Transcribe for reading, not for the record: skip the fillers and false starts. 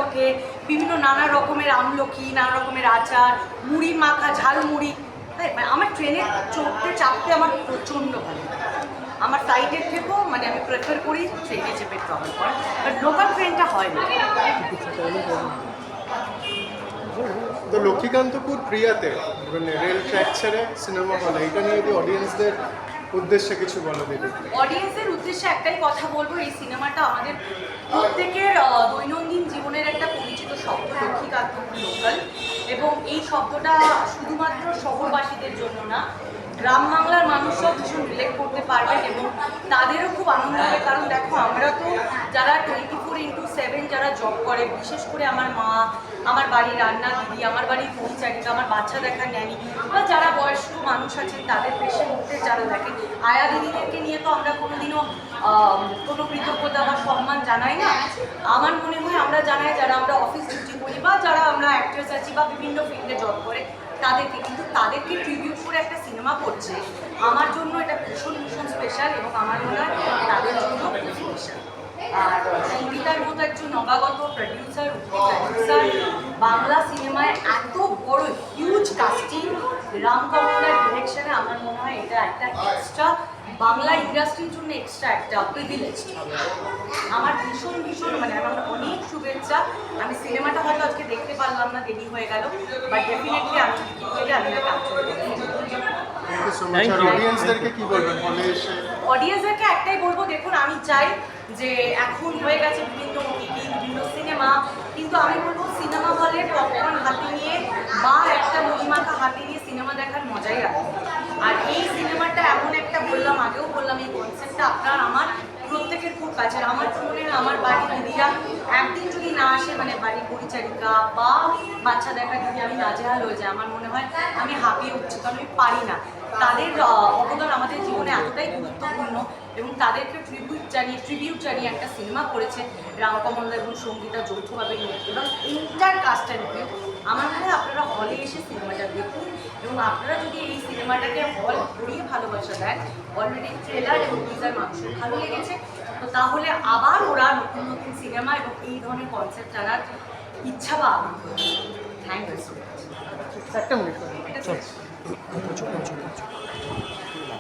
ওঠে, বিভিন্ন নানা রকমের আমলকি, নানা রকমের আচার, মুড়ি মাখা, ঝালমুড়ি। তাই আমার ট্রেনে চড়তে চাপতে আমার প্রচণ্ড ভালো লাগে। আমার ফ্লাইটের থেকেও মানে আমি প্রেফার করি ট্রেনে চেপে ট্রাভেল করা, বাট লোকাল ট্রেনটা হয় না। তো লক্ষ্মীকান্তপুর প্রিয়াতে মানে রেল ট্র্যাক ছেড়ে সিনেমা হলে, এটা নিয়ে যদি অডিয়েন্সদের উদ্দেশ্যে কিছু বলো দিদি। অডিয়েন্সের উদ্দেশ্যে একটাই কথা বলবো, এই সিনেমাটা আমাদের প্রত্যেকের দৈনন্দিন জীবনের একটা পরিচিত শব্দ, লক্ষ্মীকান্তপুর লোকাল। এবং এই শব্দটা শুধুমাত্র শহরবাসীদের জন্য না, গ্রাম বাংলার মানুষরাও ভীষণ রিলেট করতে পারবেন এবং তাদেরও খুব আনন্দ হবে। কারণ দেখো, আমরা তো যারা 24x7 যারা জব করে, বিশেষ করে আমার মা, আমার বাড়ির রান্না দিদি, আমার বাড়ির পরিচারিকা, আমার বাচ্চা দেখার ন্যানি, বা যারা বয়স্ক মানুষ আছেন তাদের পেশে মুহূর্তে যারা দেখেন, আয়া দিদিদেরকে নিয়ে তো আমরা কোনোদিনও কোনো কৃতজ্ঞতা বা সম্মান জানাই না। আমার মনে হয় আমরা জানাই যারা আমরা অফিস ডিউটি করি বা যারা আমরা অ্যাক্ট্রেস আছি বা বিভিন্ন ফিল্ডে জব করে তাদেরকে, কিন্তু তাদেরকে ট্রিবিউট করে একটা সিনেমা করছে, আমার জন্য এটা ভীষণ ভীষণ স্পেশাল এবং আমার মনে হয় তাদের জন্য স্পেশাল। আর সঙ্গীতার মতো একজন নবাগত প্রডিউসার, বাংলা সিনেমায় এত বড় হিউজ কাস্টিং, রামকমলার ডিরেকশনে, আমার মনে হয় এটা একটা এক্সট্রা বাংলা ইন্ডাস্ট্রির জন্য এক্সট্রা একটা প্রিভিলেজ। আমার ভীষণ ভীষণ মানে আমার অনেক শুভেচ্ছা। আমি সিনেমাটা হয়তো আজকে দেখতে পারলাম না, দেরি হয়ে গেল, বাট ডেফিনেটলি আমি অডিয়েন্সদেরকে কি বলবেন হলে এসে? অডিয়েন্সদেরকে একটাই বলবো, দেখুন আমি চাই যে এখন হয়ে গেছে বিভিন্ন ওটিটি, বিভিন্ন সিনেমা, কিন্তু আমি বলবো সিনেমা হলে পপকর্ন হাতে নিয়ে বা একটা মুড়ি মাখা হাতে নিয়ে সিনেমা দেখার মজাই আছে। আর এই সিনেমাটা এমন একটা, বললাম আগেও বললাম, এই কনসেপ্টটা আপনার আমার প্রত্যেকের খুব কাছের। আমার মনে হয় আমার বাড়ির দিদিরা একদিন যদি না আসে, মানে বাড়ির পরিচারিকা বা বাচ্চা দেখা দিদি, আমি নাজেহাল হয়ে যাই। আমার মনে হয় আমি হাঁপিয়ে উঠছি, কারণ আমি পারি না। তাদের অবদান আমাদের জীবনে এতটাই গুরুত্বপূর্ণ এবং তাদেরকে ট্রিবিউট জানিয়ে একটা সিনেমা করেছে রামকমলদা এবং সঙ্গীতা যৌথভাবে নিয়ে, এবং ইন্টার কাস্টার নিয়ে। আমার মনে হয় আপনারা হলে এসে সিনেমাটা দেখুন এবং আপনারা যদি এই সিনেমাটাকে হল ঘুরিয়ে ভালোবাসা দেন, অলরেডি ট্রেলার এবং টিজার মানুষের ভালো লেগেছে, তো তাহলে আবার ওরা নতুন নতুন সিনেমা এবং এই ধরনের কনসেপ্ট জানার ইচ্ছা বা থ্যাংক ইউ সো মাচ। একটা মিনিট। এটা